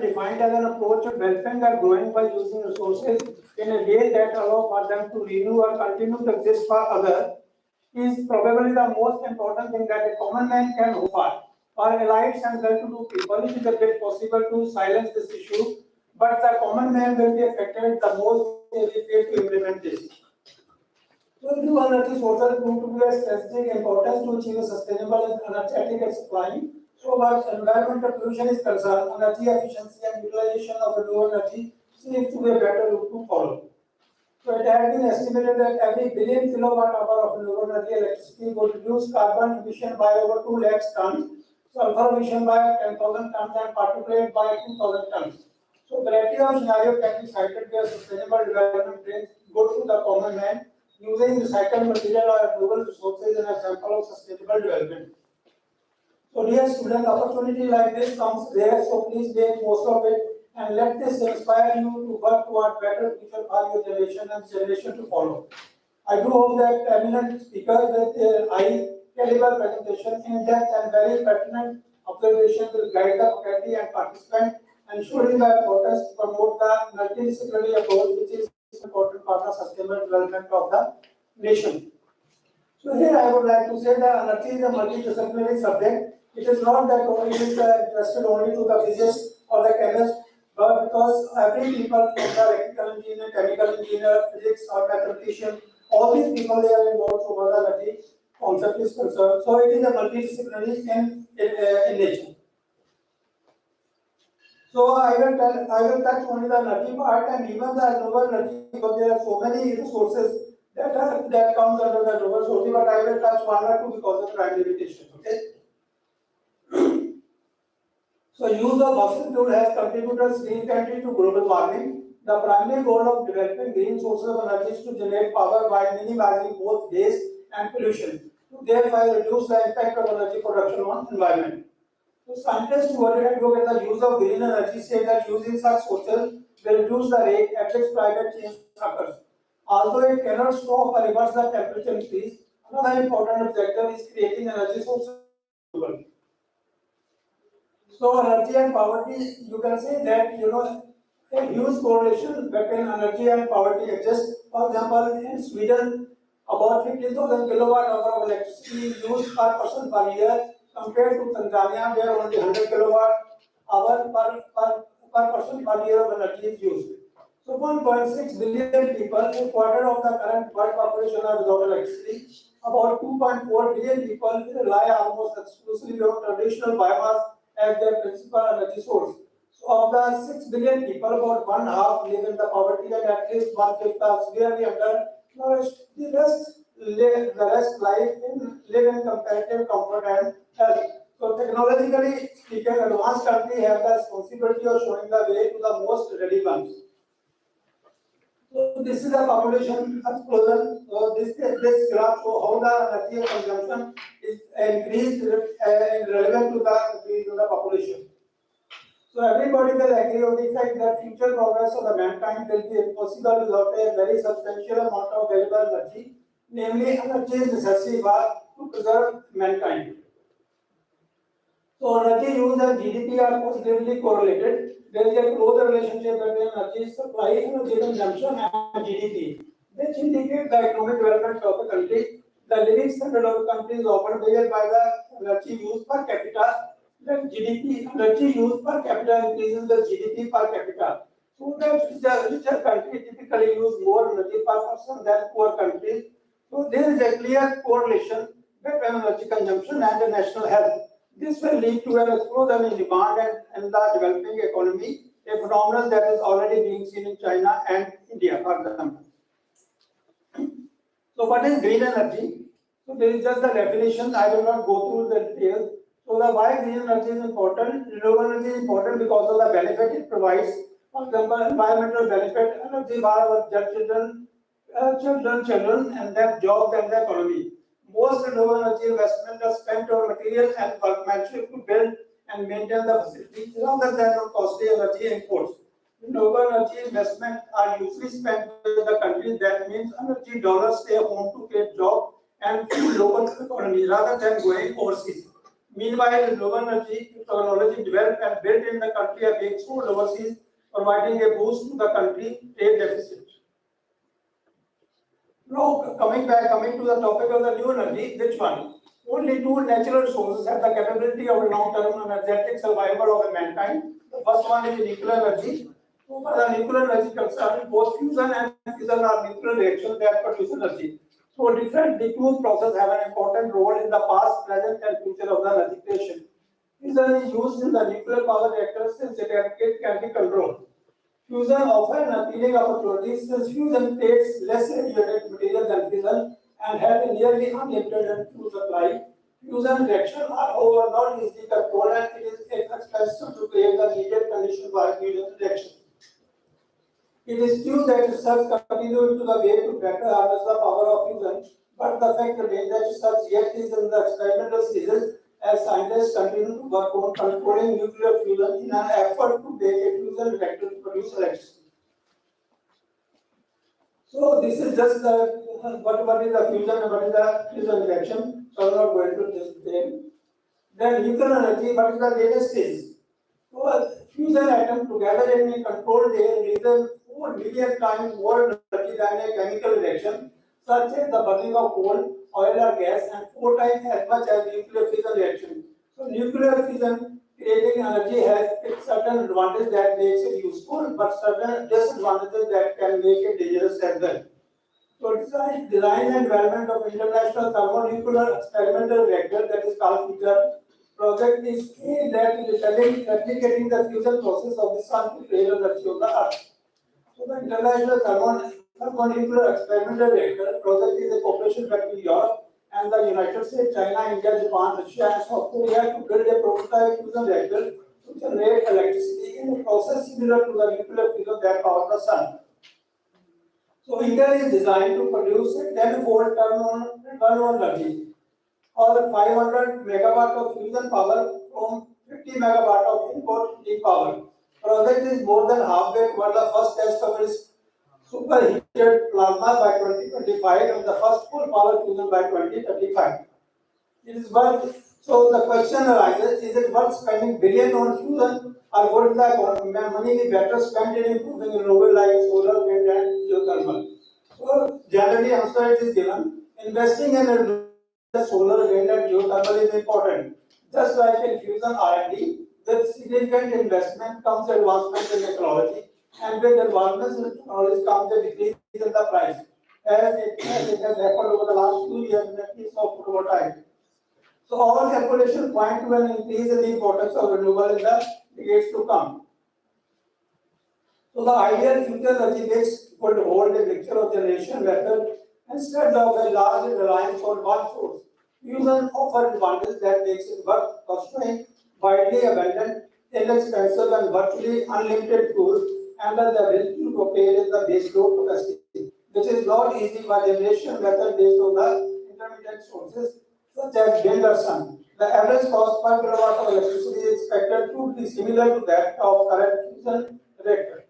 defined as an approach of developing or growing by using resources in a way that allow for them to renew or continue to exist for others is probably the most important thing that a common man can hope for. For elites and well-to-do people, it is a bit possible to silence this issue, but the common man will be affected the most if they fail to implement this. So, new energy sources prove to be a strategic importance to achieve a sustainable and energetic supply. So, as environmental pollution is concerned, energy efficiency and utilization of renewable energy seems to be a better route to follow. So, it has been estimated that every billion kilowatt hour of renewable energy electricity would reduce carbon emission by over 2 lakh tons, sulfur emission by 10,000 tons, and particulate by 2,000 tons. So, variety of scenarios can be cited where sustainable development brings good to the common man using recycled material or renewable resources as an example of sustainable development. So dear student, opportunity like this comes rare, so please make most of it and let this inspire you to work toward better future for your generation and generation to follow. I do hope that eminent speakers with high caliber presentation, in-depth and very pertinent observation will guide the faculty and participant, ensuring the importance to promote the multidisciplinary approach which is important for the sustainable development of the nation. So here I would like to say that energy is a multidisciplinary subject. It is not that only it is interested only to the physicist or the chemist, but because every people, the electrical engineer, chemical engineer, physics or mathematician, all these people they are involved so far the energy concept is concerned. So it is a multidisciplinary in nature. So I will touch only the energy part and even the renewable energy because there are so many resources that comes under the renewable sources, but I will touch one or two because of time limitation. Okay. So use of fossil fuel has contributed significantly to global warming. The primary goal of developing green sources of energy is to generate power by minimizing both waste and pollution, to thereby reduce the impact of energy production on environment. So scientists who advocate the use of green energy say that using such sources will reduce the rate at which climate change occurs. Although it cannot stop or reverse the temperature increase, another important objective is creating energy sources. So energy and poverty, you can say that a huge correlation between energy and poverty exists. For example, in Sweden, about 15,000 kilowatt hour of electricity is used per person per year, compared to Tanzania, where only 100 kilowatt hour per person per year of energy is used. So 1.6 billion people, a quarter of the current world population, are without electricity. About 2.4 billion people rely almost exclusively on traditional biomass as their principal energy source. So of the 6 billion people, about one half live in the poverty and at least one fifth are severely undernourished. The rest live in comparative comfort and health. So technologically speaking, advanced countries have the responsibility of showing the way to the most ready ones. So this is the population explosion. So this graph shows how the energy consumption is increased relevant to the population. So everybody will agree on the fact that future progress of the mankind will be impossible without a very substantial amount of available energy. Namely, energy is necessary to preserve mankind. So energy use and GDP are positively correlated. There is a close relationship between energy supply, energy consumption, and GDP, which indicate the economic development of a country. The living standard of a country is often measured by the energy used per capita. Then GDP, energy used per capita increases the GDP per capita. So that richer country typically use more energy per person than poor countries. So there is a clear correlation between energy consumption and the national health. This will lead to an explosion in demand and the developing economy, a phenomenon that is already being seen in China and India, for example. So what is green energy? So there is just the definition. I will not go through the details. So the why green energy is important? Renewable energy is important because of the benefit it provides. For example, environmental benefit, energy for our children, and their jobs and the economy. Most renewable energy investment are spent on material and workmanship to build and maintain the facilities rather than on costly energy imports. Renewable energy investment are usually spent with the countries that means energy dollars stay home to create jobs and fuel local economy rather than going overseas. Meanwhile, renewable energy technology developed and built in the country are being sold overseas, providing a boost to the country trade deficit. Now, coming to the topic of the new energy, which one? Only two natural resources have the capability of long-term energetic survival of mankind. The first one is nuclear energy. So, for the nuclear energy concerned, both fusion and fission are nuclear reactions that produce energy. So, different diffuse processes have an important role in the past, present, and future of the energy creation. Fission is used in the nuclear power reactors since it can be controlled. Fusion offers appealing opportunities since fusion takes less radioactive material than fission and has a nearly unlimited fuel supply. Fusion reactions are however not easily controlled and it is expensive to create the needed conditions for fusion reaction. It is true that research continues to the way to better harness the power of fusion, but the fact remains that research yet is in the experimental stages as scientists continue to work on controlling nuclear fusion in an effort to make a fusion reactor to produce electricity. So this is just what is the fusion and what is the fusion reaction. So I'm not going to this detail. Then nuclear energy, what is the latest stage? So fusion atoms together in a controlled air release 4 million times more energy than a chemical reaction, such as the burning of coal, oil or gas, and 4 times as much as nuclear fission reaction. So nuclear fission creating energy has certain advantages that makes it useful, but certain disadvantages that can make it dangerous as well. So design and development of international thermonuclear experimental reactor, that is called FITER project, is aimed at replicating the fusion process of the sun to create energy on the earth. So the International Thermonuclear Experimental Reactor project is a cooperation between Europe and the United States, China, India, Japan, Russia, and South Korea to build a prototype fusion reactor to generate electricity in a process similar to the nuclear fusion that powers the sun. So ITER is designed to produce a 10-fold turn-on energy or 500 megawatt of fusion power from 50 megawatt of input heat power. Project is more than halfway toward the first test of its superheated plasma by 2025 and the first full power fusion by 2035. It is worth. So the question arises: is it worth spending billion on fusion, or would the money be better spent in improving renewable like solar, wind, and geothermal? So generally, answer it is given: investing in solar, wind, and geothermal is important. Just like in fusion R&D, with significant investment comes advancement in technology, and with advancements in technology comes a decrease in the price, as it has happened over the last few years in the case of photovoltaic. So all calculations point to an increase in the importance of renewable in the decades to come. So the ideal future energy mix would hold a mixture of generation method instead of a large reliance on one source. Fusion offers advantages that makes it worth pursuing, widely abundant, inexpensive, and virtually unlimited fuel, and the ability to operate in the base load capacity, which is not easy by generation method based on the intermittent sources such as wind or sun. The average cost per kilowatt of electricity is expected to be similar to that of current fusion reactor.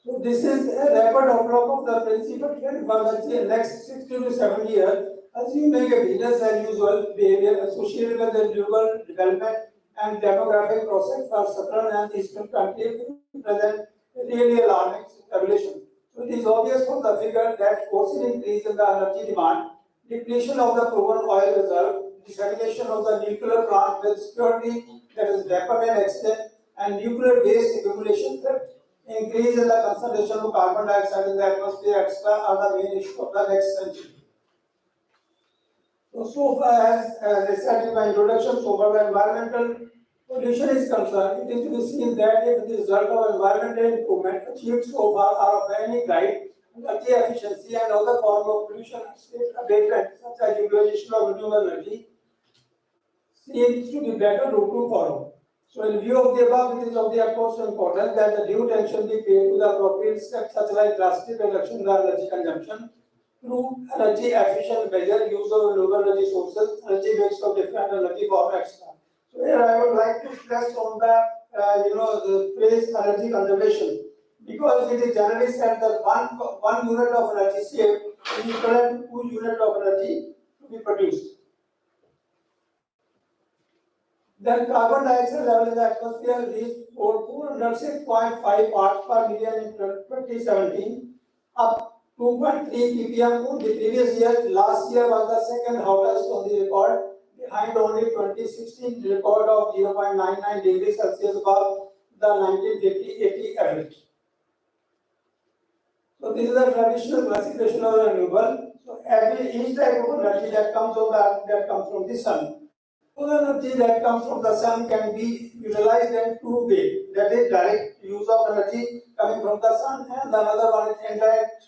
So this is a rapid outlook of the principal trend for the next 60 to 70 years, assuming a business as usual behavior associated with the renewable development and demographic process for southern and eastern countries present really alarming evolution. So it is obvious from the figure that forcing increase in the energy demand, depletion of the proven oil reserve, dissemination of the nuclear plant with security that is weapon and accident, and nuclear waste accumulation threat. Increase in the concentration of carbon dioxide in the atmosphere extra are the main issue of the next century. So far as I said in my introduction, so far the environmental pollution is concerned, it is to be seen that if the result of environmental improvement achieved so far are of any kind, energy efficiency and other forms of pollution abatement, such as utilization of renewable energy, seems to be better route to follow. So in view of the above, it is of the utmost importance that the due attention be paid to the appropriate steps such as drastic reduction in the energy consumption through energy efficient measure, use of renewable energy sources, energy mix of different energy formats. So here I would like to stress on the phrase energy conservation, because it is generally said that one unit of energy saved equivalent to 2 units of energy to be produced. Then carbon dioxide level in the atmosphere reached 406.5 parts per million in 2017, up 2.3 ppm the previous year. Last year was the second hottest on the record, behind only 2016 record of 0.99 degrees Celsius above the 1950-80 average. So this is the traditional classification of renewable. So each type of energy that comes from the sun. Solar energy that comes from the sun can be utilized in two ways. That is direct use of energy coming from the sun, and another one is indirect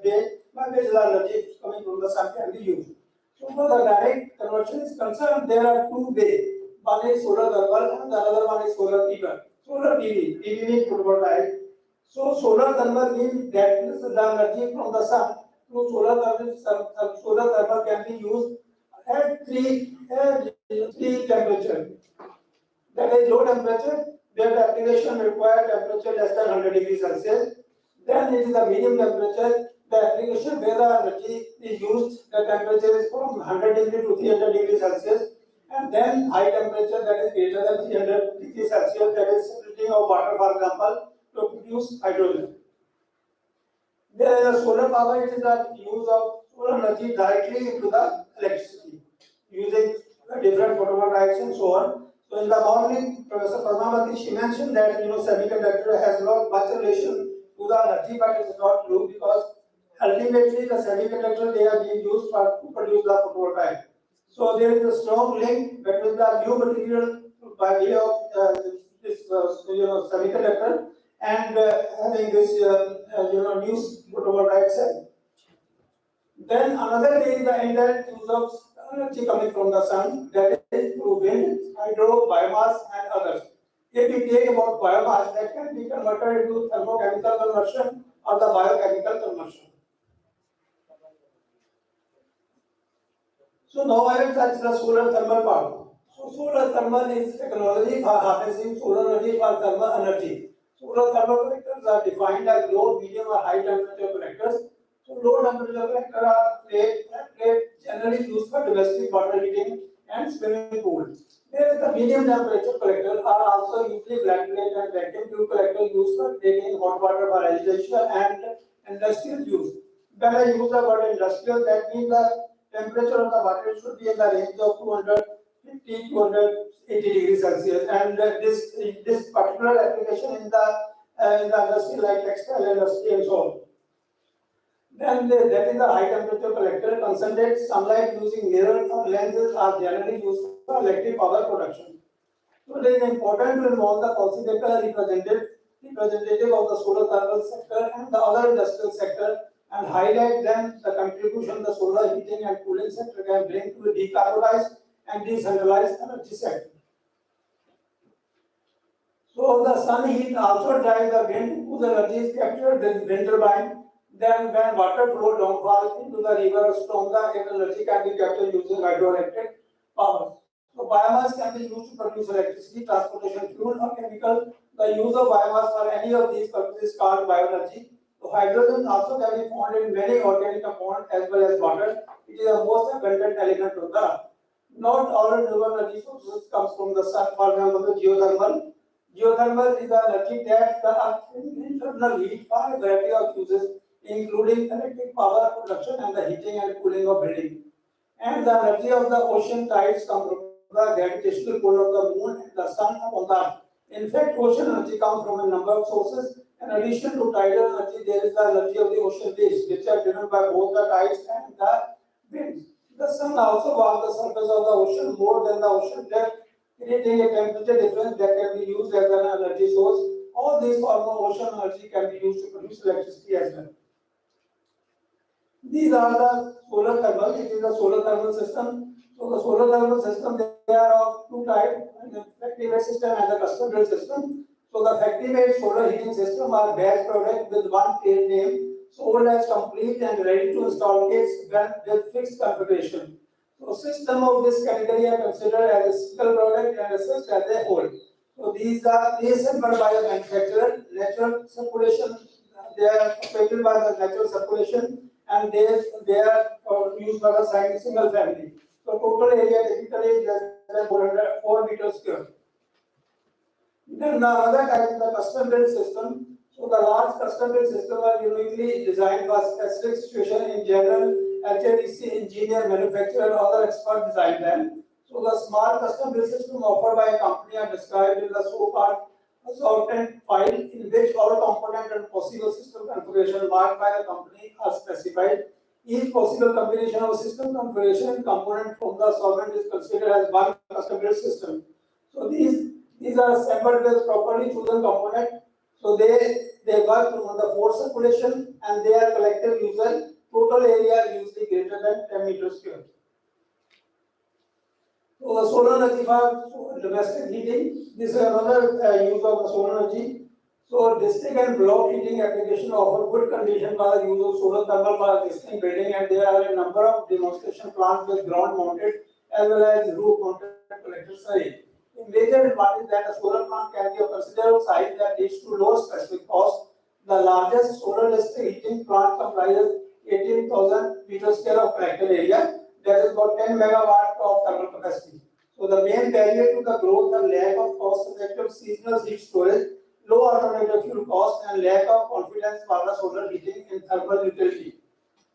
way by which the energy coming from the sun can be used. So for the direct conversion is concerned, there are two ways. One is solar thermal and the other one is solar PV. Solar PV, PV means photovoltaic. So solar thermal means that the energy from the sun through solar thermal can be used at three temperature. That is low temperature, where the application requires temperature less than 100 degrees Celsius. Then it is the medium temperature, the application where the energy is used, the temperature is from 100 degree to 300 degrees Celsius. And then high temperature, that is greater than 300 degrees Celsius, that is splitting of water, for example, to produce hydrogen. There is a solar power, it is the use of solar energy directly into the electricity using different photovoltaics and so on. So in the morning, Professor Padmavati, she mentioned that semiconductor has not much relation to the energy, but it is not true, because ultimately the semiconductor they are being used to produce the photovoltaic. So there is a strong link between the new material by way of this semiconductor and having this new photovoltaic cell. Then another way is the indirect use of energy coming from the sun, that is through wind, hydro, biomass and others. If we take about biomass, that can be converted into thermochemical conversion or the biochemical conversion. So now I will touch the solar thermal part. So solar thermal is technology for harnessing solar energy for thermal energy. Solar thermal collectors are defined as low, medium or high temperature collectors. So low temperature collectors are generally used for domestic water heating and swimming pools. Whereas the medium temperature collectors are also usually flat plate and vacuum tube collectors used for taking hot water for residential and industrial use. When I use the word industrial, that means the temperature of the water should be in the range of 250 to 280 degrees Celsius, and this particular application in the industry like textile industry and so on. Then that is the high temperature collector. Concentrated sunlight using mirrors or lenses are generally used for electric power production. So it is important to involve the policymaker representative of the solar thermal sector and the other industrial sector, and highlight them the contribution the solar heating and cooling sector can bring to the decarbonized and decentralized energy sector. So the sun heat also drives the wind, whose energy is captured in wind turbine. Then when water flow downfall into the river or storm, the energy can be captured using hydroelectric power. So biomass can be used to produce electricity, transportation fuel or chemical. The use of biomass for any of these purposes is called bioenergy. So hydrogen also can be found in many organic compounds as well as water. It is the most abundant element of the earth. Not all renewable energy sources comes from the sun. For example, the geothermal. Geothermal is the energy that the earth's internal heat for a variety of uses, including electric power production and the heating and cooling of buildings. And the energy of the ocean tides come from the gravitational pull of the moon and the sun upon the earth. In fact, ocean energy comes from a number of sources. In addition to tidal energy, there is the energy of the ocean waves, which are driven by both the tides and the winds. The sun also warms the surface of the ocean more than the ocean depth, creating a temperature difference that can be used as an energy source. All these forms of ocean energy can be used to produce electricity as well. These are the solar thermal. It is a solar thermal system. So the solar thermal system, they are of two types: the factory-made system and the custom-built system. So the factory-made solar heating system are batch product with one tail name, sold as complete and ready to install kits with fixed configuration. So system of this category are considered as a single product and assessed as a whole. So these are assembled by the manufacturer, natural circulation. They are affected by the natural circulation and they are used by the single family. So total area typically is less than 4 meters square. Then another type is the custom built system. So the large custom built system are uniquely designed for specific situation. In general, HVAC engineer, manufacturer, or other expert design them. So the small custom built system offered by a company are described in the so-called assortment file, in which all component and possible system configuration marked by the company are specified. Each possible combination of system configuration and component from the assortment is considered as one custom built system. So these are assembled with properly chosen component. So they work on the force circulation and they are collective user. Total area usually greater than 10 meters square. So the solar energy for domestic heating. This is another use of the solar energy. So district and block heating application offer good condition for the use of solar thermal for existing building, and there are a number of demonstration plants with ground mounted as well as roof mounted collector array. A major advantage is that a solar plant can be of considerable size that leads to low specific cost. The largest solar district heating plant comprises 18,000 meters square of collector area, that is about 10 megawatt of thermal capacity. So the main barrier to the growth, the lack of cost-effective seasonal heat storage, low alternative fuel cost, and lack of confidence for the solar heating in thermal utility.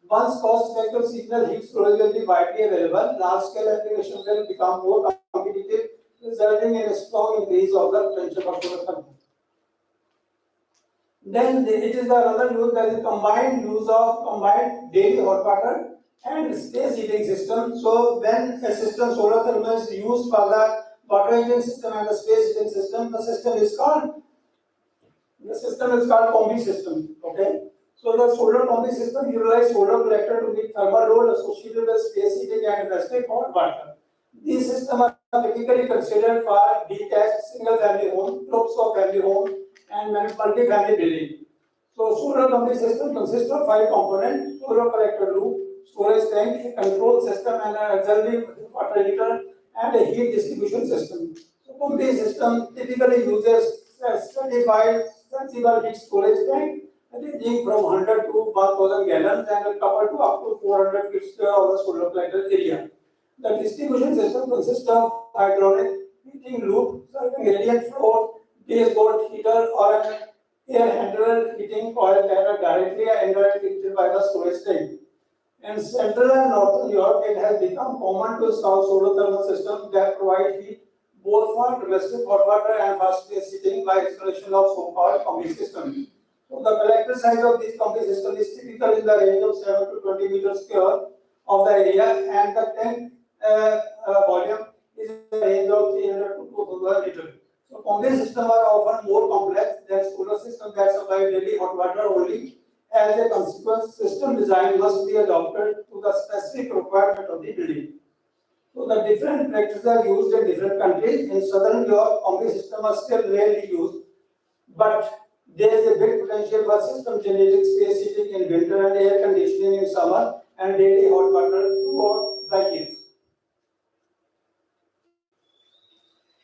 Once cost-effective seasonal heat storage will be widely available, large-scale applications will become more competitive, resulting in a strong increase of the potential for solar thermal. Then it is another use, that is combined daily hot water and space heating system. So when a system solar thermal is used for the water heating system and the space heating system, the system is called combi system. Okay. So the solar combi system utilizes solar collector to meet thermal load associated with space heating and domestic hot water. These systems are typically considered for detached single family home, groups of family home, and multi-family building. So solar combi system consists of 5 components: solar collector loop, storage tank, a control system, and an auxiliary water heater, and a heat distribution system. So combi system typically uses a certified sensible heat storage tank ranging from 100 to 1000 gallons and coupled to up to 400 feet square of the solar collector area. The distribution system consists of hydraulic heating loop serving radiant flow, baseboard heater, or an air handler heating coil that are directly and indirectly heated by the storage tank. In Central and Northern Europe, it has become common to install solar thermal systems that provide heat both for domestic hot water and for space heating by installation of so-called combi system. So the collector size of this combi system is typically in the range of 7 to 20 meters square of the area, and the tank volume is in the range of 300 to 2000 liters. So combi systems are often more complex than solar systems that supply daily hot water only. As a consequence, system design must be adapted to the specific requirement of the building. So the different practices are used in different countries. In Southern Europe, combi systems are still rarely used, but there is a big potential for system generating space heating in winter and air conditioning in summer and daily hot water throughout the years.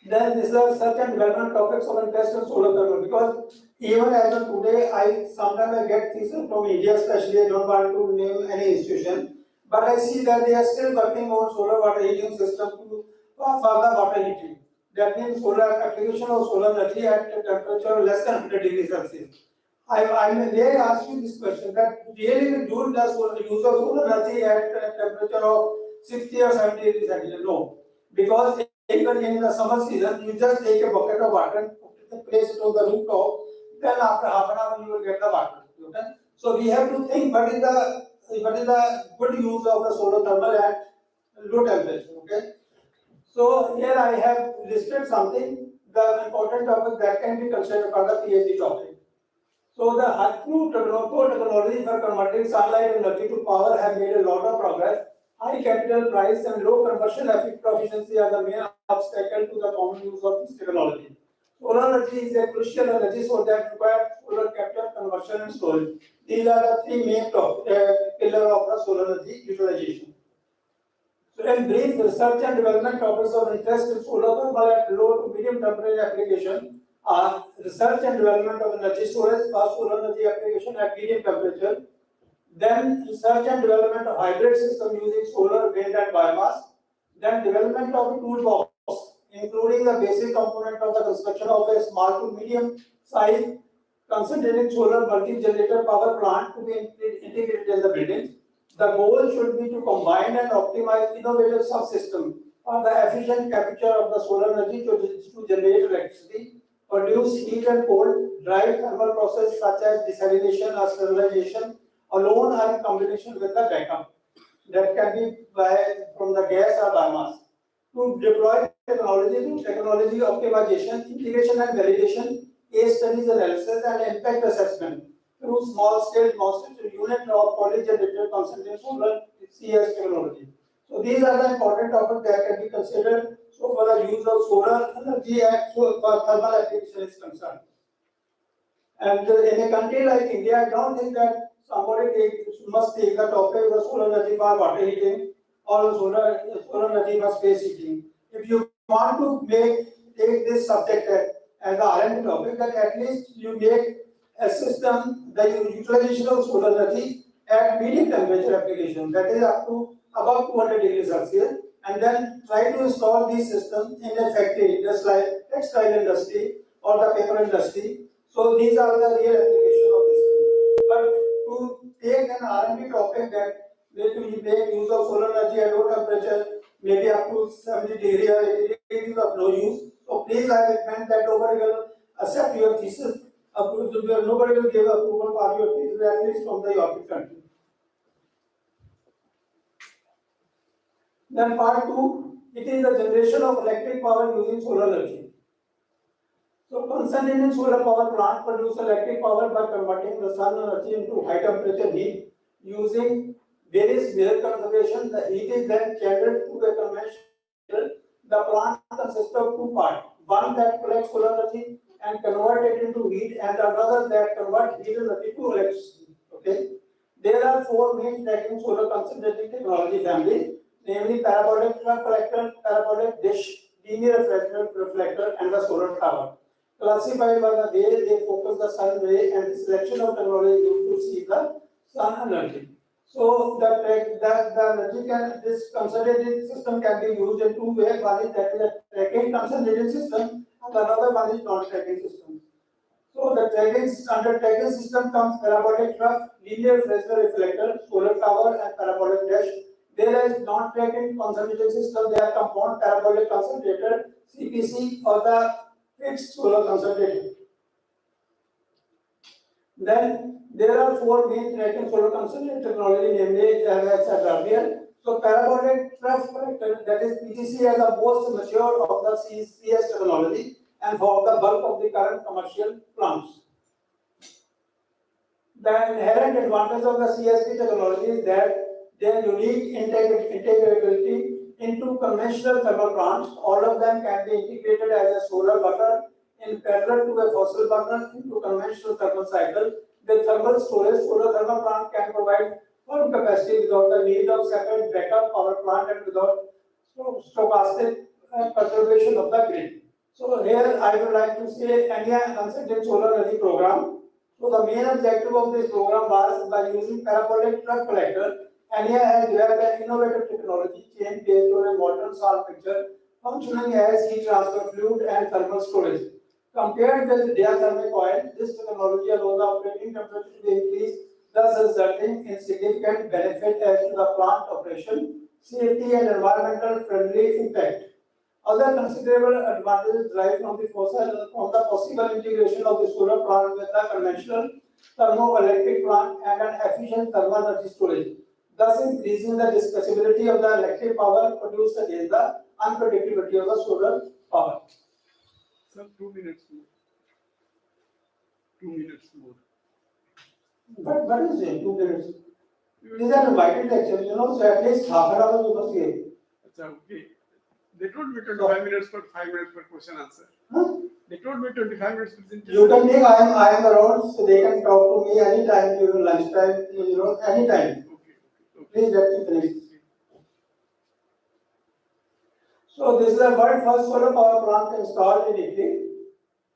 Then these are search and development topics of interest in solar thermal, because even as of today, sometimes I get thesis from India, especially. I don't want to name any institution, but I see that they are still working on solar water heating system for the water heating. That means solar application of solar energy at a temperature less than 100 degrees Celsius. I may ask you this question: that really we do the use of solar energy at a temperature of 60 or 70 degrees Celsius? No, because even in the summer season, you just take a bucket of water and place it on the rooftop. Then after half an hour, you will get the water. Okay? So we have to think what is the good use of the solar thermal at low temperature. Okay. So here I have listed something, the important topic that can be considered for the PhD topic. So the HATCU technology for converting sunlight energy to power have made a lot of progress. High capital price and low conversion efficiency are the main obstacle to the common use of this technology. Solar energy is a crucial energy source that requires solar capture, conversion, and storage. These are the 3 main pillars of the solar energy utilization. So in brief, research and development topics of interest in solar thermal at low to medium temperature application are research and development of energy storage for solar energy application at medium temperature, Then research and development of hybrid system using solar, wind and biomass. Then development of a toolbox, including the basic component of the construction of a small to medium size concentrated solar multi-generator power plant to be integrated in the building. The goal should be to combine and optimize innovative subsystem for the efficient capture of the solar energy to generate electricity, produce heat and cold, drive thermal process such as desalination or sterilization alone or in combination with the backup that can be from the gas or biomass. To deploy technology optimization, integration and validation, case studies analysis and impact assessment through small-scale demonstration unit of poly-generator concentrated solar CS technology. So these are the important topics that can be considered. So for the use of solar energy and for thermal application is concerned. And in a country like India, I don't think that somebody must take the topic of solar energy for water heating or solar energy for space heating. If you want to take this subject as the R&D topic, then at least you make a system, the utilization of solar energy at medium temperature application, that is up to above 200 degrees Celsius, and then try to install these systems in a factory, just like textile industry or the paper industry. So these are the real application of this. But to take an R&D topic that we make use of solar energy at low temperature, maybe up to 70 degrees or 80 degrees of no use. So please, I recommend that nobody will accept your thesis. Nobody will give approval for your thesis, at least from the European country. Then part 2, it is the generation of electric power using solar energy. So concentrated solar power plant produce electric power by converting the sun energy into high temperature heat using various mirror conservation. The heat is then channeled to a conventional. The plant consists of two parts: one that collects solar energy and convert it into heat, and another that converts heat energy to electricity. Okay. There are four main tracking solar concentrating technology families, namely parabolic collector, parabolic dish, linear reflector, and the solar tower. Classified by the way they focus the sun ray and the selection of technology used to see the sun energy. So this concentrated system can be used in two ways. One is that is a tracking concentrated system, and another one is non-tracking system. So the under tracking system comes parabolic trough, linear Fresnel reflector, solar tower, and parabolic dash. Whereas non-tracking concentrated system, they are compound parabolic concentrator, CPC, or the fixed solar concentrator. Then there are four main tracking solar concentrator technology, namely as I said earlier. So parabolic trough collector, that is PTC, is the most mature of the CS technology and for the bulk of the current commercial plants. The inherent advantage of the CSP technology is that their unique integrability into conventional thermal plants. All of them can be integrated as a solar burner in parallel to a fossil burner into conventional thermal cycle. With thermal storage, solar thermal plant can provide full capacity without the need of separate backup power plant and without stochastic perturbation of the grid. So here I would like to say ANIA concentrated solar energy program. So the main objective of this program was by using parabolic trough collector, ANIA has developed an innovative technology chain based on a modern salt picture functioning as heat transfer fluid and thermal storage. Compared with diathermic oil, this technology allows the operating temperature to be increased, thus resulting in significant benefit as to the plant operation, safety and environmental friendly impact. Other considerable advantages derived from the possible integration of the solar plant with the conventional thermoelectric plant and an efficient thermal energy storage, thus increasing the dispatchability of the electric power produced against the unpredictability of the solar power. Sir, 2 minutes more. 2 minutes more. But what is it? 2 minutes. These are invited lectures, so at least half an hour you must give. Okay. They told me 25 minutes for 5 minutes per question answer. Huh? They told me 25 minutes presentation. You can think I am around, so they can talk to me anytime during lunchtime, anytime. Okay. Please let me finish. So this is the world first solar power plant installed in Italy.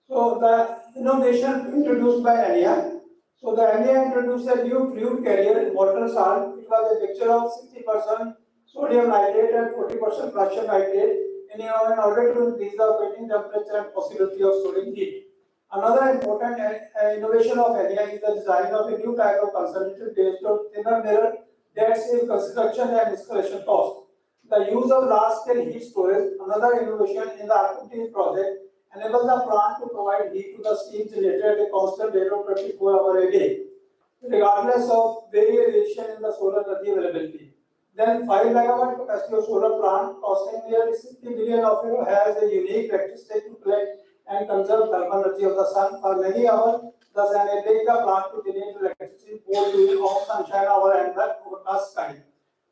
So the innovation introduced by ANIA. So the India introduced a new fluid carrier, molten salt. It was a mixture of 60% sodium nitrate and 40% calcium nitrate in order to increase the operating temperature and possibility of storing heat. Another important innovation of India is the design of a new type of concentrated based on thinner mirror that saves construction and installation cost. The use of large-scale heat storage, another innovation in the Arctic project, enables the plant to provide heat to the steam generator at a constant rate of 24 hours a day, regardless of variation in the solar energy availability. Then 5 megawatt capacity of solar plant costing nearly 60 billion of euro has a unique characteristic to collect and conserve thermal energy of the sun for many hours, thus enabling the plant to generate electricity both during off sunshine hour and the overcast sky.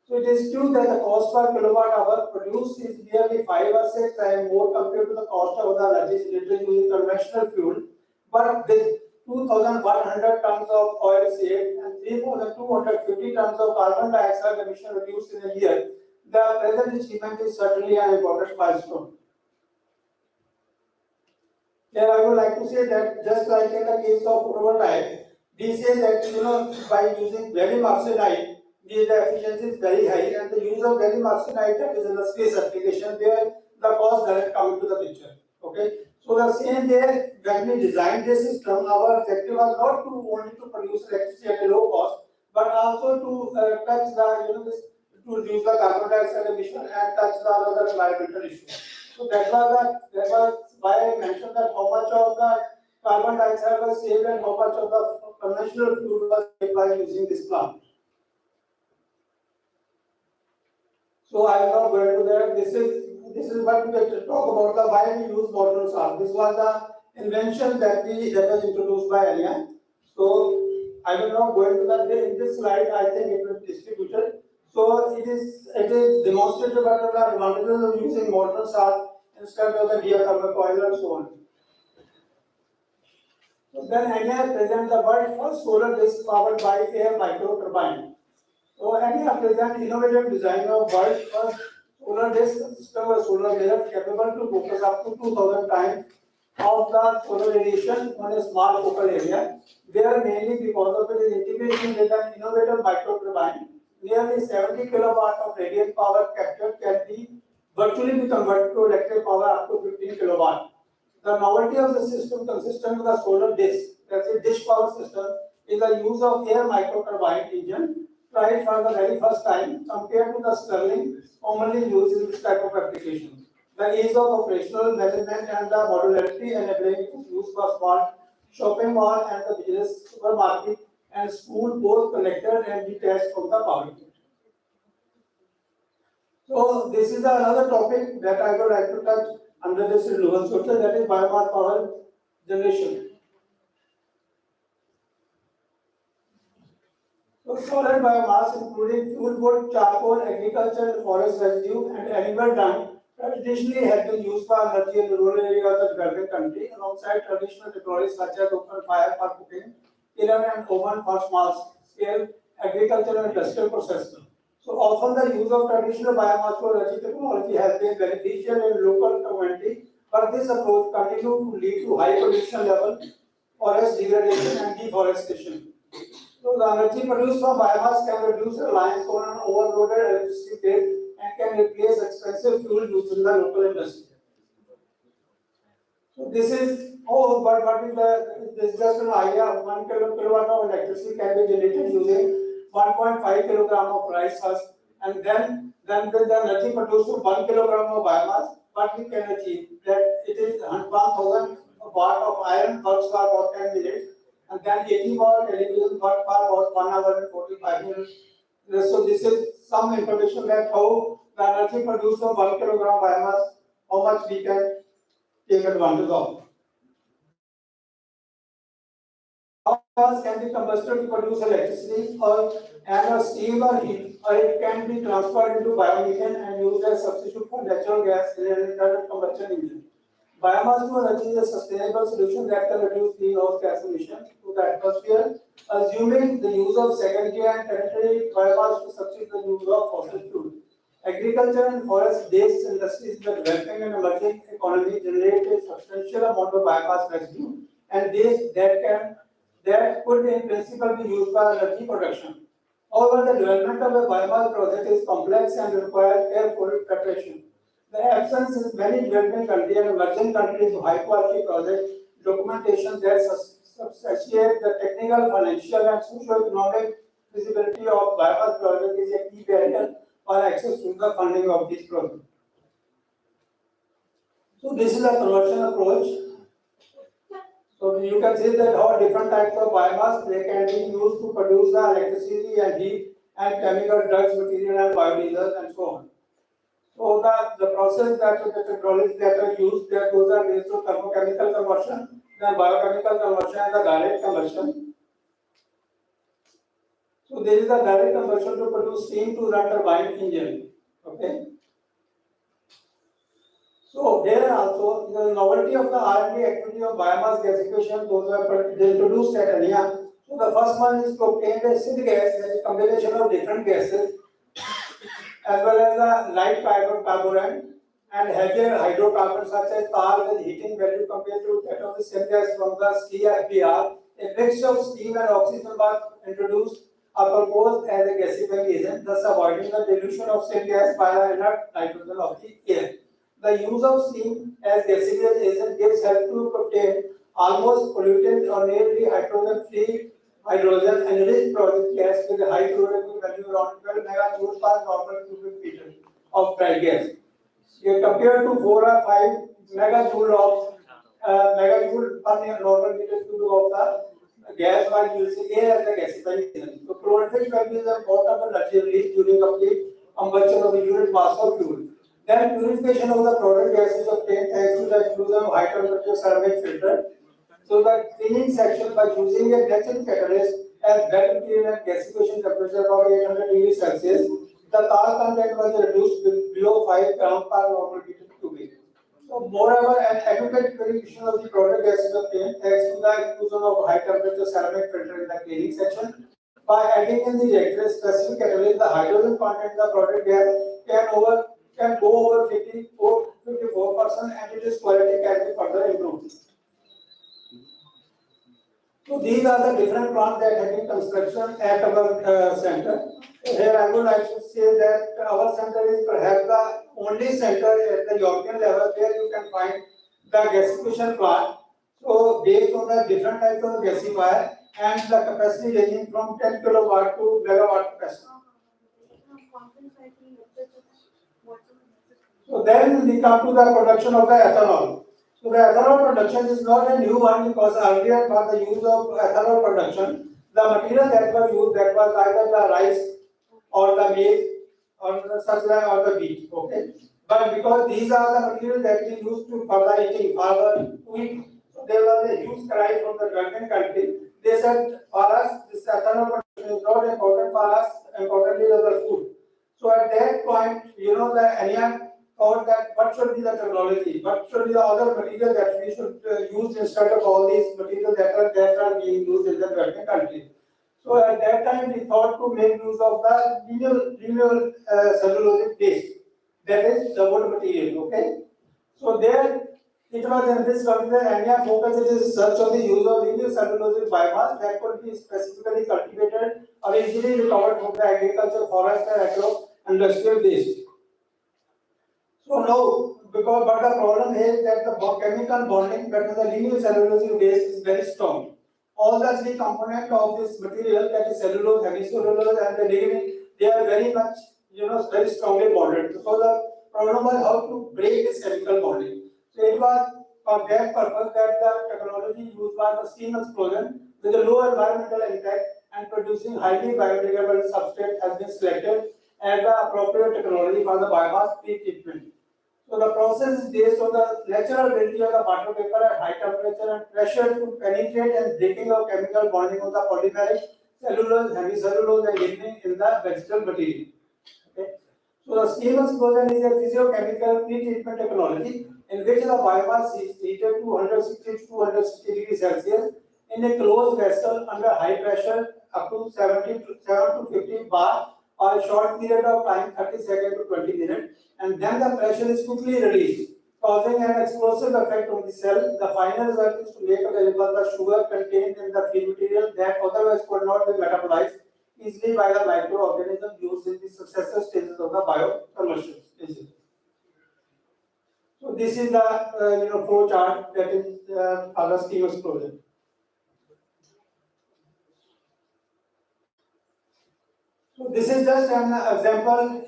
So it is true that the cost per kilowatt hour produced is nearly 5 or 6 times more compared to the cost of the energy generated using conventional fuel, but with 2,100 tons of oil saved and 3,250 tons of carbon dioxide emission reduced in a year, the present achievement is certainly an important milestone. Here I would like to say that just like in the case of photovoltaic, we say that by using gallium arsenide, the efficiency is very high, and the use of gallium arsenide, that is in the space application, where the cost doesn't come into the picture. Okay, so the same way when we designed this system, our objective was not to only to produce electricity at a low cost, but also to touch the to reduce the carbon dioxide emission and touch the other environmental issues. So that was why I mentioned that how much of the carbon dioxide was saved and how much of the conventional fuel was saved by using this plant. So I will not go into that. This is what we have to talk about, the why we use molten salt. This was the invention that was introduced by Allianz. So I will not go into that. In this slide, I think it will be distributed. So it is demonstrated what are the advantages of using molten salt instead of the geothermal coil and so on. So then Enya presents the world's first solar disk powered by air micro turbine. So Enya presents innovative design of world's first solar disk system or solar mirror capable to focus up to 2,000 times of the solar radiation on a small focal area. There mainly because of its integration with an innovative micro turbine, nearly 70 kilowatt of radiant power captured can be virtually converted to electric power up to 15 kilowatt. The novelty of the system consistent with the solar disk, that's a dish power system, is the use of air microturbine engine tried for the very first time compared to the Stirling commonly used in this type of application. The ease of operational management and the modularity enabling its use for small shopping mall and the business supermarket and school both connected and detached from the power grid. So this is another topic that I would like to touch under this renewable sources, that is biomass power generation. So solid biomass including fuel wood, charcoal, agriculture and forest residue and animal dung traditionally has been used for energy in rural areas of the developing country alongside traditional technologies such as open fire for cooking, kiln and oven for small scale agriculture and industrial processing. So often the use of traditional biomass for energy technology has been beneficial in local community, but this approach continues to lead to high pollution level, forest degradation and deforestation. So the energy produced from biomass can reduce reliance on an overloaded electricity grid and can replace expensive fuel used in the local industry. So this is what is this is just an idea. 1 kilowatt of electricity can be generated using 1.5 kilogram of rice husk, and then with the energy produced from 1 kilogram of biomass, what we can achieve that it is 1,000 watt of iron works for about 10 minutes, and then 80 watt television work for about 1 hour and 45 minutes. So this is some information that how the energy produced from 1 kilogram biomass, how much we can take advantage of. Biomass can be combusted to produce electricity and steam or heat, or it can be transferred into biomethane and used as substitute for natural gas in an internal combustion engine. Biomass to energy is a sustainable solution that can reduce greenhouse gas emissions to the atmosphere, assuming the use of secondary and tertiary biomass to substitute the use of fossil fuel. Agriculture and forest-based industries in the developing and emerging economy generate a substantial amount of biomass residue and waste that can that could in principle be used for energy production. However, the development of a biomass project is complex and requires careful preparation. The absence in many developing countries and emerging countries of high-quality project documentation that substantiate the technical, financial, and socio-economic feasibility of biomass project is a key barrier for access to the funding of these projects. So this is a conversion approach. So you can see that how different types of biomass they can be used to produce the electricity and heat and chemical drugs, material and biodiesel and so on. So the process that the technologies that are used, that those are based on thermochemical conversion, then biochemical conversion and the direct conversion. So there is a direct conversion to produce steam to run turbine engine. Okay. So here also the novelty of the R&D activity of biomass gasification, those are introduced at ANIA. So the first one is to obtain the synth gas, that is a combination of different gases, as well as a light carburant and heavier hydrocarbons such as tar with heating value compared to that of the syngas from the CFBR. A mixture of steam and oxygen was introduced or proposed as a gasifying agent, thus avoiding the dilution of syngas by the inert nitrogen of the air. The use of steam as gasifying agent gives help to obtain almost pollutant or nearly hydrogen-free hydrogen enriched project gas with a high calorific value around 12 megajoules per normal cubic meter of dry gas. Compared to 4 or 5 megajoule per normal meter cube of the gas while using air as a gasifying agent. So calorific value is a part of energy released during complete combustion of a unit mass of fuel. Then purification of the product gas is obtained thanks to the inclusion of high temperature ceramic filter. So the cleaning section by using a natural catalyst at bed material and gasification temperature of 800 degrees Celsius, the tar content was reduced below 5 grams per normal meter cubic. So moreover, an adequate purification of the product gas is obtained thanks to the inclusion of high temperature ceramic filter in the cleaning section. By adding in the reactor specific catalyst, the hydrogen content of the product gas can go over 54% and its quality can be further improved. So these are the different plants that have been construction at our center. Here I would like to say that our center is perhaps the only center at the European level where you can find the gasification plant. So based on the different types of gasifier and the capacity ranging from 10 kilowatt to megawatt capacity. So then we come to the production of the ethanol. So the ethanol production is not a new one because earlier for the use of ethanol production, the material that was used that was either the rice or the maize or the such or the wheat. Okay, but because these are the materials that we used to for the eating, for the wheat, so there was a huge cry from the developing country. They said for us this ethanol production is not important for us. Importantly, the food. So at that point, the ANIA thought that what should be the technology, what should be the other material that we should use instead of all these materials that are being used in the developing countries. So at that time we thought to make use of the linear cellulosic paste, that is the wood material. Okay, so there it was in this particular area focus it is search of the use of linear cellulosic biomass that could be specifically cultivated or easily recovered from the agriculture, forest, and agro industrial waste. So now, but the problem is that the chemical bonding between the linear cellulosic base is very strong. All the three components of this material, that is cellulose, hemicellulose, and the lignin, they are very much, very strongly bonded. So the problem was how to break this chemical bonding. So it was for that purpose that the technology used was the steam explosion with a low environmental impact and producing highly biodegradable substrate has been selected as the appropriate technology for the biomass pre-treatment. So the process is based on the natural ability of the water vapor at high temperature and pressure to penetrate and breaking of chemical bonding of the polymeric cellulose, hemicellulose, and lignin in the vegetable material. Okay. So the steam explosion is a physiochemical pre-treatment technology in which the biomass is heated to 160 to 260 degrees Celsius in a closed vessel under high pressure up to 7 to 50 bar or a short period of time, 30 seconds to 20 minutes, and then the pressure is quickly released. causing an explosive effect on the cell. The final result is to make available the sugar contained in the feed material that otherwise could not be metabolized easily by the microorganism used in the successive stages of the bioconversion stages. So this is the flow chart that is for the steam explosion. So this is just an example.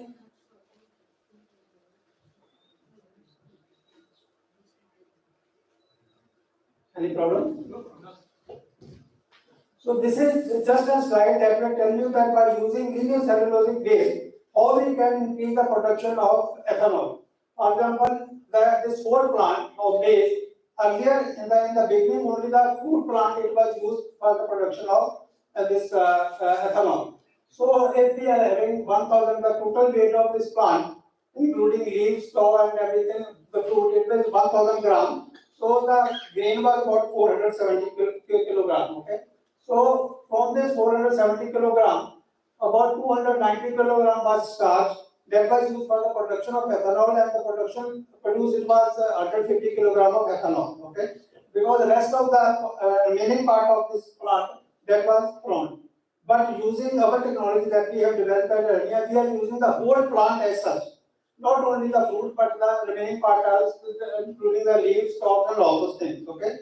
Any problem? So this is just a slide that will tell you that by using linear cellulosic base, how we can increase the production of ethanol. For example, this whole plant of base, earlier in the beginning only the food plant it was used for the production of this ethanol. So if we are having 1000, the total weight of this plant, including leaves, straw and everything, the fruit, it was 1000 gram. So the grain was about 470 kilogram. Okay. So from this 470 kilogram, about 290 kilogram was starch that was used for the production of ethanol, and the production produced it was 150 kilogram of ethanol. Okay, because the rest of the remaining part of this plant that was thrown. But using our technology that we have developed earlier, we are using the whole plant as such. Not only the fruit, but the remaining part also, including the leaves, stalks, and all those things. Okay.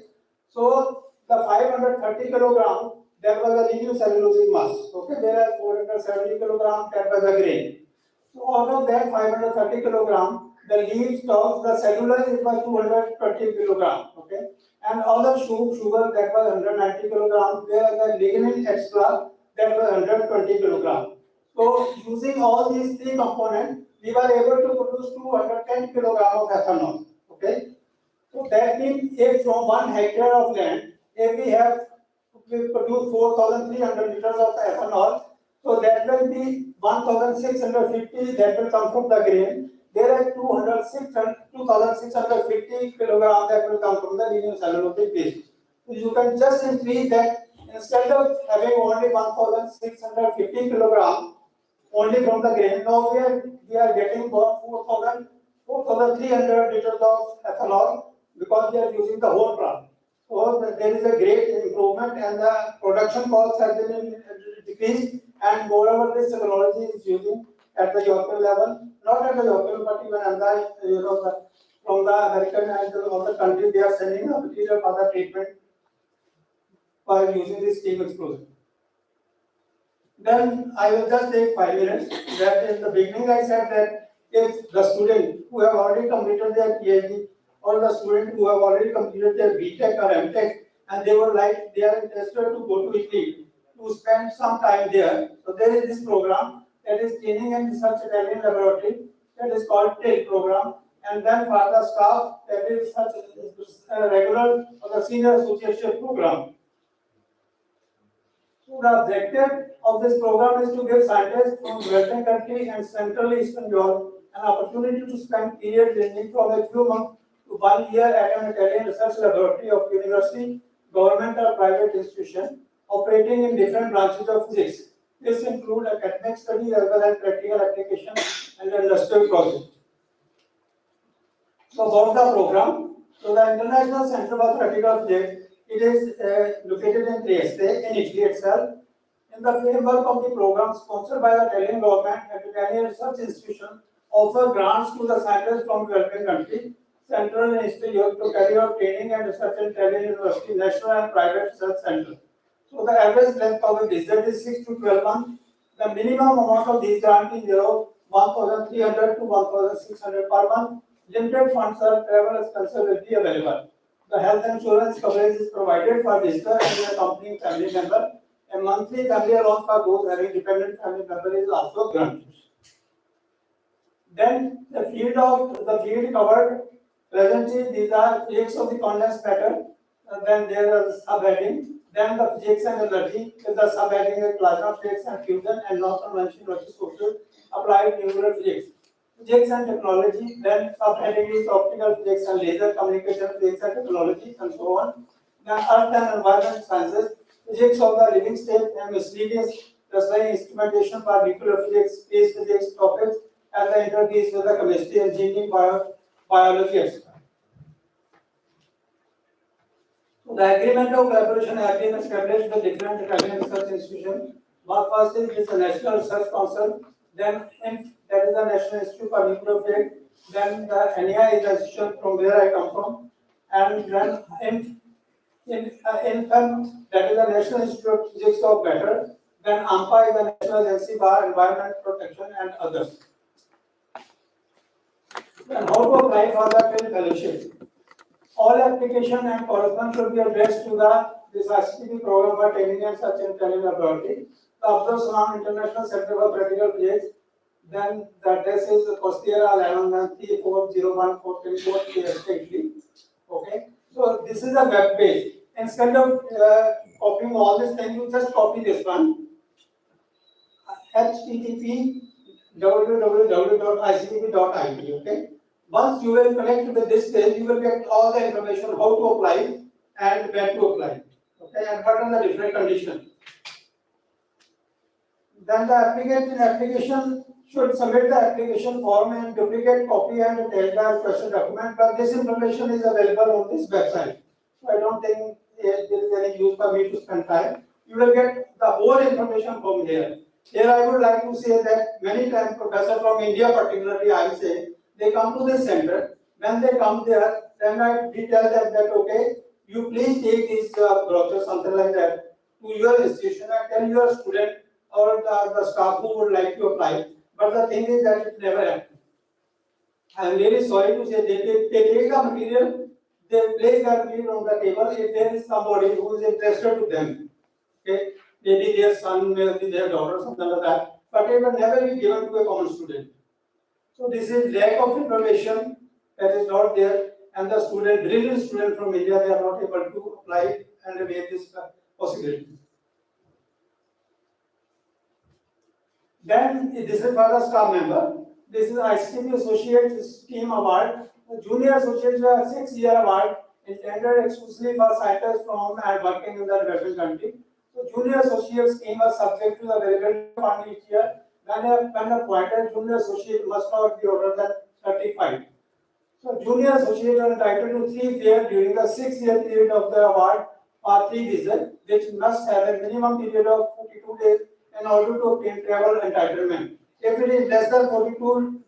So the 530 kilogram that was the linear cellulosic mass. Okay, there are 470 kilogram that was the grain. So out of that 530 kilogram, the leaves, stalks, the cellulose it was 220 kilogram. Okay, and all the sugar that was 190 kilogram, whereas the lignin extra that was 120 kilogram. So using all these three components, we were able to produce 210 kilogram of ethanol. Okay, so that means if from 1 hectare of land, if we produce 4,300 liters of ethanol, so that will be 1,650 that will come from the grain. There are 2,650 kilograms that will come from the linear cellulosic base. So you can just increase that instead of having only 1,650 kilograms only from the grain. Now we are getting about 4,300 liters of ethanol because we are using the whole plant. So there is a great improvement and the production costs have been decreased, and moreover this technology is using at the European level, not at the European but even from the American and the other countries, they are sending the material for the treatment by using this steam explosion. Then I will just take 5 minutes. That in the beginning I said that if the student who have already completed their PhD or the student who have already completed their BTech or MTech and they are interested to go to Italy to spend some time there. So there is this program that is Training and Research Italian Laboratory that is called TIL program, and then for the staff that is such a regular or the senior associate program. So the objective of this program is to give scientists from developing country and Central Eastern Europe an opportunity to spend period ranging from a few months to 1 year at an Italian research laboratory of university, government or private institution operating in different branches of physics. This includes academic study as well as practical application and industrial projects. So about the program, so the International Center for Theoretical Physics, it is located in Trieste, in Italy itself. In the framework of the program sponsored by the Italian government and Italian research institution, offer grants to the scientists from developing countries, Central and Eastern Europe to carry out training and research in Italian university, national and private research centers. So the average length of a visit is 6 to 12 months. The minimum amount of these grants is 1,300 to 1,600 per month. Limited funds or travel expenses will be available. The health insurance coverage is provided for visitor and their accompanying family member. A monthly family allowance for those having dependent family member is also granted. Then the field covered presently, these are physics of the condensed matter. Then there is subheading. Then the physics and energy is the subheading is plasma physics and fusion and non-conventional social applied nuclear physics. Physics and technology, then subheading is optical physics and laser communication physics and technology and so on. Then earth and environment sciences, physics of the living state and miscellaneous tertiary instrumentation for nuclear physics, space physics topics, and the interface with the chemistry, engineering, biology, etc. So the agreement of collaboration has been established with different academic research institutions. But first is the National Research Council, then that is the National Institute for Nuclear Physics, then the NEI is the institution from where I come from, and then INFEM, that is the National Institute of Physics of Matter, then AMPA is the National Agency for Environment Protection and others. Then how to apply for the field fellowship? All application and correspondence should be addressed to this ICTP program for technical research and training laboratory. The Abdul Salam International Center for Practical Physics. Then the address is Costera 113401 pin code Italy. Okay. So this is a web page. Instead of copying all this thing, you just copy this one. http www.ictp.it. Okay. Once you will connect with this page, you will get all the information how to apply and when to apply. Okay, and what are the different conditions. Then the application should submit the application form and duplicate copy and the entire question document. But this information is available on this website. So I don't think there is any use for me to spend time. You will get the whole information from here. Here I would like to say that many times professors from India particularly I say, they come to this center. When they come there, then we tell them that okay, you please take this brochure, something like that, to your institution and tell your student or the staff who would like to apply. But the thing is that it never happens. I am really sorry to say they take the material, they place the material on the table. If there is somebody who is interested to them, okay, maybe their son, maybe their daughter, something like that, but it will never be given to a common student. So this is lack of information that is not there, and the student, brilliant student from India, they are not able to apply and avail this possibility. Then this is for the staff member. This is ICTP Associate Scheme Award. The Junior Associates are 6-year award intended exclusively for scientists from and working in the developing country. So Junior Associate Scheme is subject to the availability fund each year. When appointed, Junior Associate must not be older than 35. So Junior Associate are entitled to 3 fares during the 6-year period of the award or 3 visits, which must have a minimum period of 42 days in order to obtain travel entitlement. If it is less than 42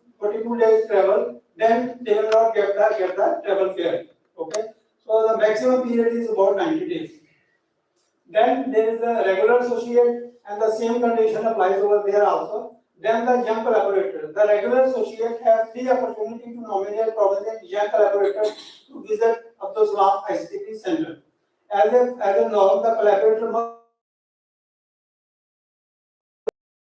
days travel, then they will not get the travel fare. Okay. So the maximum period is about 90 days. Then there is the regular associate, and the same condition applies over there also. Then the young collaborator. The regular associate has 3 opportunities to nominate prominent young collaborators to visit Abdul Salam ICTP Center. As a norm, the collaborator must